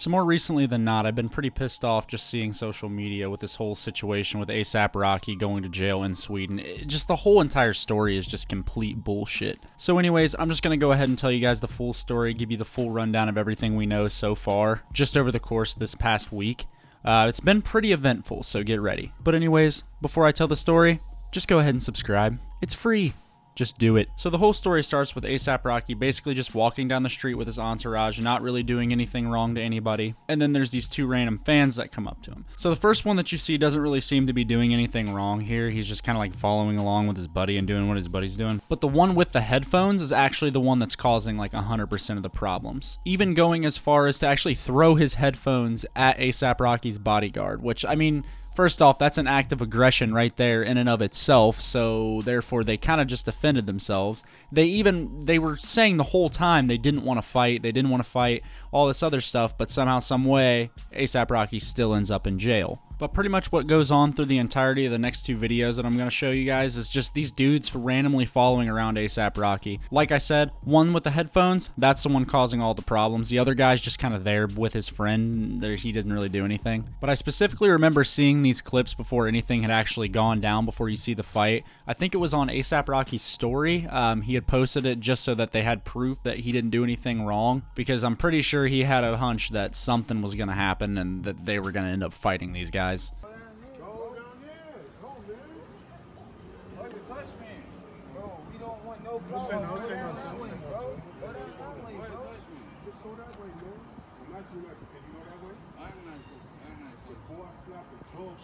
So more recently than not, I've been pretty pissed off just seeing social media with this whole situation with ASAP Rocky going to jail in Sweden. Just the whole entire story is just complete bullshit. So anyways, I'm just going to go ahead and tell you guys the full story, give you the full rundown of everything we know so far, just over the course of this past week. It's been pretty eventful, so get ready. But anyways, before I tell the story, just go ahead and subscribe. It's free. Just do it. So the whole story starts with ASAP Rocky basically just walking down the street with his entourage, not really doing anything wrong to anybody. And then there's these two random fans that come up to him. So the first one that you see doesn't really seem to be doing anything wrong here. He's just kind of like following along with his buddy and doing what his buddy's doing. But the one with the headphones is actually the one that's causing like 100% of the problems. Even going as far as to actually throw his headphones at ASAP Rocky's bodyguard, which, I mean, first off, that's an act of aggression right there in and of itself, so therefore they kind of just defended themselves. They were saying the whole time they didn't want to fight, all this other stuff, but somehow, some way, ASAP Rocky still ends up in jail. But pretty much what goes on through the entirety of the next two videos that I'm going to show you guys is just these dudes randomly following around ASAP Rocky. Like I said, one with the headphones, that's the one causing all the problems. The other guy's just kind of there with his friend. He didn't really do anything. But I specifically remember seeing these clips before anything had actually gone down, before you see the fight. I think it was on ASAP Rocky's story. He had posted it just so that they had proof that he didn't do anything wrong, because I'm pretty sure he had a hunch that something was going to happen and that they were going to end up fighting these guys.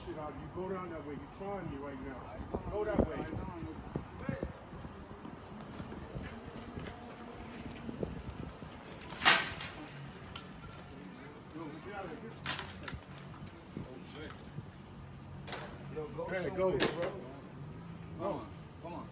Shit out. You go down that way. You're trying me right now. Go that way. Hey, go, bro. Come on.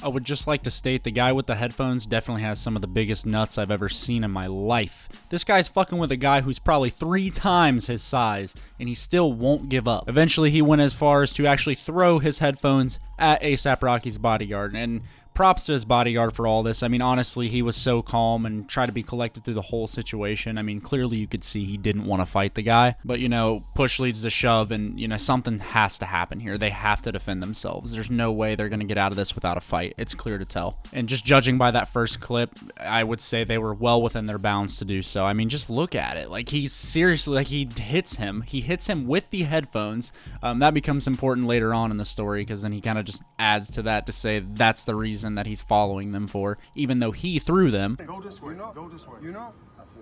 I would just like to state the guy with the headphones definitely has some of the biggest nuts I've ever seen in my life. This guy's fucking with a guy who's probably 3 times his size, and he still won't give up. Eventually, he went as far as to actually throw his headphones at ASAP Rocky's bodyguard, and props to his bodyguard for all this. I mean, honestly, he was so calm and tried to be collected through the whole situation. I mean, clearly you could see he didn't want to fight the guy. But, you know, push leads to shove, and, you know, something has to happen here. They have to defend themselves. There's no way they're going to get out of this without a fight. It's clear to tell. And just judging by that first clip, I would say they were well within their bounds to do so. I mean, just look at it. Like, he seriously, like, he hits him. He hits him with the headphones. That becomes important later on in the story, because then he kind of just adds to that to say that's the reason that he's following them for, even though he threw them. Go this way. Go this way. You know?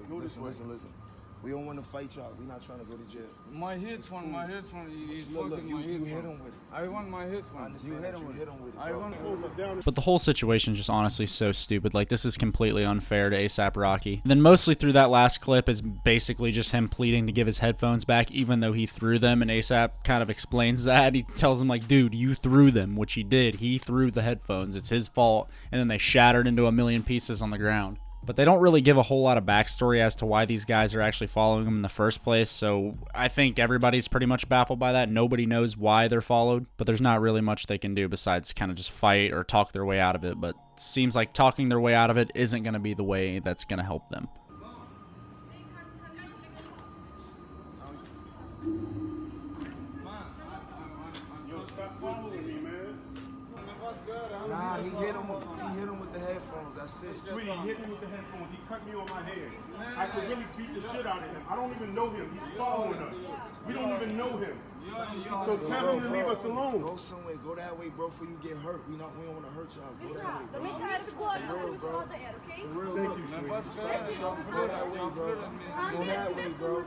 Go this way. Listen. We don't want to fight y'all. We're not trying to go to jail. My headphone, he's Look, fucking you my headphone. hit him with it. I want my I headphone. understand that you hit him with it, I bro. want. But the whole situation is just honestly so stupid. Like, this is completely unfair to ASAP Rocky. And then mostly through that last clip is basically just him pleading to give his headphones back, even though he threw them, and ASAP kind of explains that. He tells him, like, dude, you threw them, which he did. He threw the headphones. It's his fault. And then they shattered into a million pieces on the ground. But they don't really give a whole lot of backstory as to why these guys are actually following him in the first place, so I think everybody's pretty much baffled by that. Nobody knows why they're followed, but there's not really much they can do besides kind of just fight or talk their way out of it, but it seems like talking their way out of it isn't going to be the way that's going to help them. Nah, he hit him with the headphones. That's it. Sweetie, he hit me with the headphones. He cut me on my head. I could really beat the shit out of him. I don't even know him. He's following us. We don't even know him. So tell him to leave us alone. Go somewhere. Go that way, bro, before you get hurt. We don't want to hurt y'all. Go that way, bro. For real, Thank you, sweetie. Go that way, bro. Go that way, bro.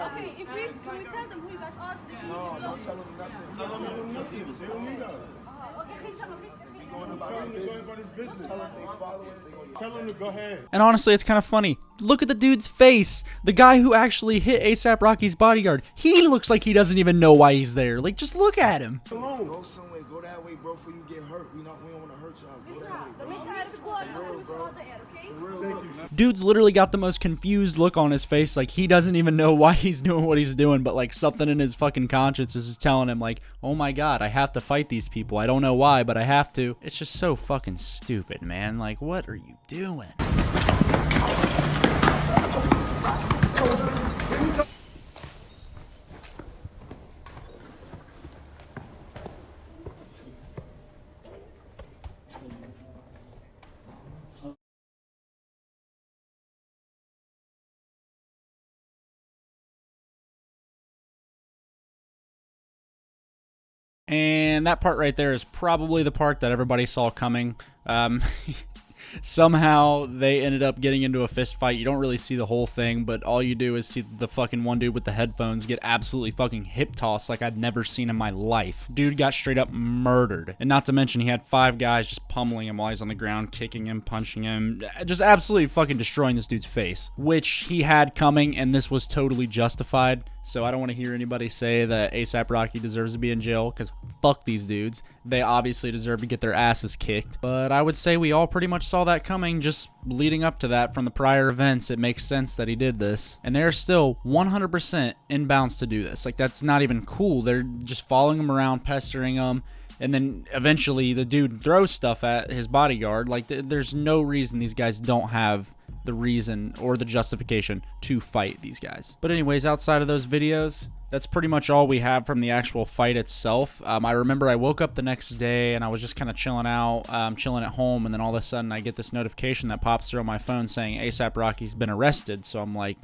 Okay, can we tell them who you guys are? No, don't tell them nothing. Tell him they don't need us. They don't need us. Tell him to go about his business. Tell him to go ahead. And honestly, it's kind of funny. Look at the dude's face. The guy who actually hit ASAP Rocky's bodyguard. He looks like he doesn't even know why he's there. Like, just look at him. Go somewhere. Go that way, bro, before you get hurt. We don't want to hurt y'all. Go that way, bro. For real, bro. Dude's literally got the most confused look on his face, like he doesn't even know why he's doing what he's doing, but like something in his fucking conscience is telling him like, oh my god, I have to fight these people. I don't know why, but I have to. It's just so fucking stupid, man. Like, what are you doing? And that part right there is probably the part that everybody saw coming. Somehow they ended up getting into a fist fight. You don't really see the whole thing, but all you do is see the fucking one dude with the headphones get absolutely fucking hip tossed like I'd never seen in my life. Dude got straight up murdered. And not to mention he had 5 guys just pummeling him while he's on the ground, kicking him, punching him, just absolutely fucking destroying this dude's face, which he had coming, and this was totally justified. So I don't want to hear anybody say that A$AP Rocky deserves to be in jail, because fuck these dudes. They obviously deserve to get their asses kicked. But I would say we all pretty much saw that coming just leading up to that from the prior events. It makes sense that he did this. And they're still 100% inbounds to do this. Like, that's not even cool. They're just following him around, pestering him. And then eventually the dude throws stuff at his bodyguard. Like, there's no reason these guys don't have the reason or the justification to fight these guys. But anyways, outside of those videos, that's pretty much all we have from the actual fight itself. I remember I woke up the next day and I was just kind of chilling out, chilling at home, and then all of a sudden I get this notification that pops through on my phone saying A$AP Rocky's been arrested. So I'm like,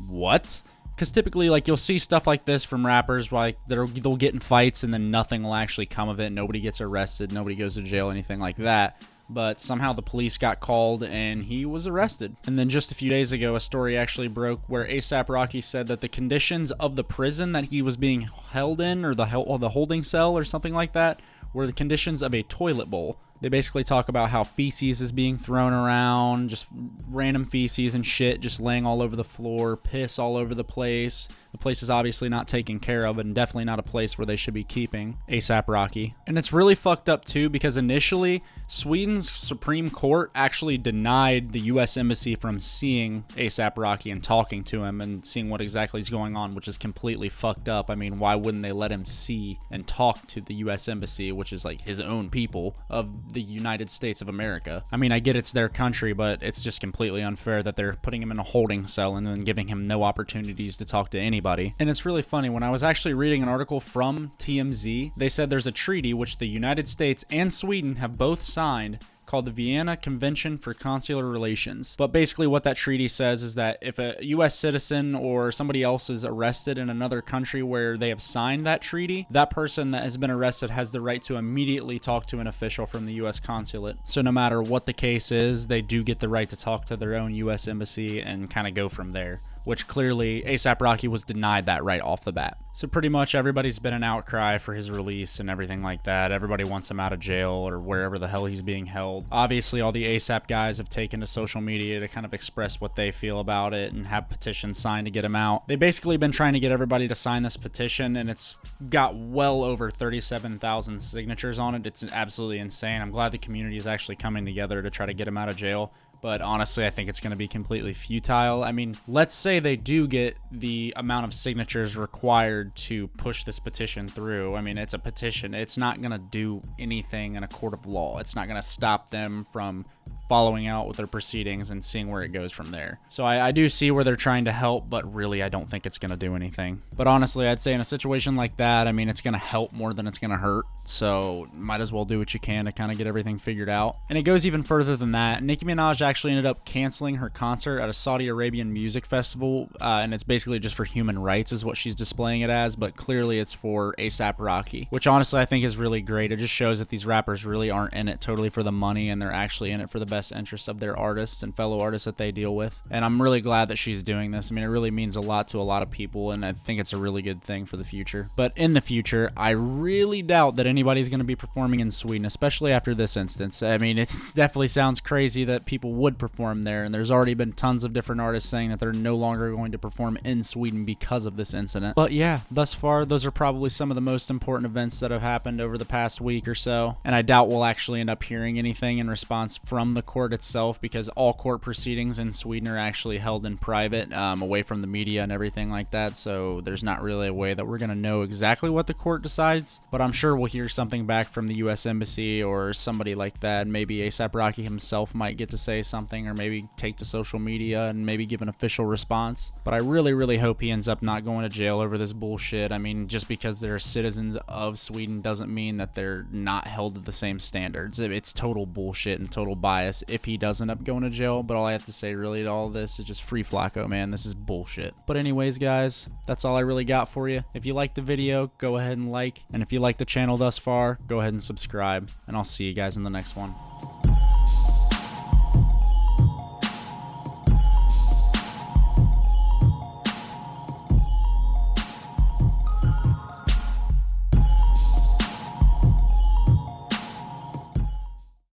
what? Because typically, like, you'll see stuff like this from rappers, like they'll get in fights and then nothing will actually come of it. Nobody gets arrested, nobody goes to jail, anything like that. But somehow the police got called and he was arrested. And then just a few days ago, a story actually broke where A$AP Rocky said that the conditions of the prison that he was being held in, or the holding cell or something like that, were the conditions of a toilet bowl. They basically talk about how feces is being thrown around, just random feces and shit just laying all over the floor, piss all over the place. The place is obviously not taken care of and definitely not a place where they should be keeping A$AP Rocky. And it's really fucked up too, because initially Sweden's Supreme Court actually denied the U.S. Embassy from seeing A$AP Rocky and talking to him and seeing what exactly is going on, which is completely fucked up. I mean, why wouldn't they let him see and talk to the U.S. Embassy, which is like his own people of the United States of America? I mean, I get it's their country, but it's just completely unfair that they're putting him in a holding cell and then giving him no opportunities to talk to anybody. And it's really funny, when I was actually reading an article from TMZ, they said there's a treaty which the United States and Sweden have both signed called the Vienna Convention for Consular Relations. But basically what that treaty says is that if a U.S. citizen or somebody else is arrested in another country where they have signed that treaty, that person that has been arrested has the right to immediately talk to an official from the U.S. consulate. So no matter what the case is, they do get the right to talk to their own U.S. embassy and kind of go from there, which clearly A$AP Rocky was denied that right off the bat. So pretty much everybody's been an outcry for his release and everything like that. Everybody wants him out of jail or wherever the hell he's being held. Obviously, all the A$AP guys have taken to social media to kind of express what they feel about it and have petitions signed to get him out. They've basically been trying to get everybody to sign this petition, and it's got well over 37,000 signatures on it. It's absolutely insane. I'm glad the community is actually coming together to try to get him out of jail. But honestly, I think it's going to be completely futile. I mean, let's say they do get the amount of signatures required to push this petition through. I mean, it's a petition. It's not going to do anything in a court of law. It's not going to stop them from following out with their proceedings and seeing where it goes from there. So I do see where they're trying to help, but really I don't think it's going to do anything. But honestly, I'd say in a situation like that, I mean, it's going to help more than it's going to hurt. So might as well do what you can to kind of get everything figured out. And it goes even further than that. Nicki Minaj actually ended up canceling her concert at a Saudi Arabian music festival, and it's basically just for human rights is what she's displaying it as, but clearly it's for A$AP Rocky, which honestly I think is really great. It just shows that these rappers really aren't in it totally for the money, and they're actually in it for the best interest of their artists and fellow artists that they deal with. And I'm really glad that she's doing this. I mean, it really means a lot to a lot of people, and I think it's a really good thing for the future. But in the future, I really doubt that anybody's going to be performing in Sweden, especially after this instance. I mean, it definitely sounds crazy that people would perform there, and there's already been tons of different artists saying that they're no longer going to perform in Sweden because of this incident. But yeah, thus far, those are probably some of the most important events that have happened over the past week or so, and I doubt we'll actually end up hearing anything in response from the court itself, because all court proceedings in Sweden are actually held in private, away from the media and everything like that, so there's not really a way that we're going to know exactly what the court decides, but I'm sure we'll hear something back from the U.S. Embassy or somebody like that. Maybe A$AP Rocky himself might get to say something, or maybe take to social media and maybe give an official response, but I really hope he ends up not going to jail over this bullshit. I mean, just because they're citizens of Sweden doesn't mean that they're not held to the same standards. It's total bullshit and total bias if he does end up going to jail, but all I have to say really to all this is just free Flacco, man. This is bullshit. But anyways, guys, that's all I really got for you. If you liked the video, go ahead and like, and if you like the channel thus far, go ahead and subscribe, and I'll see you guys in the next one.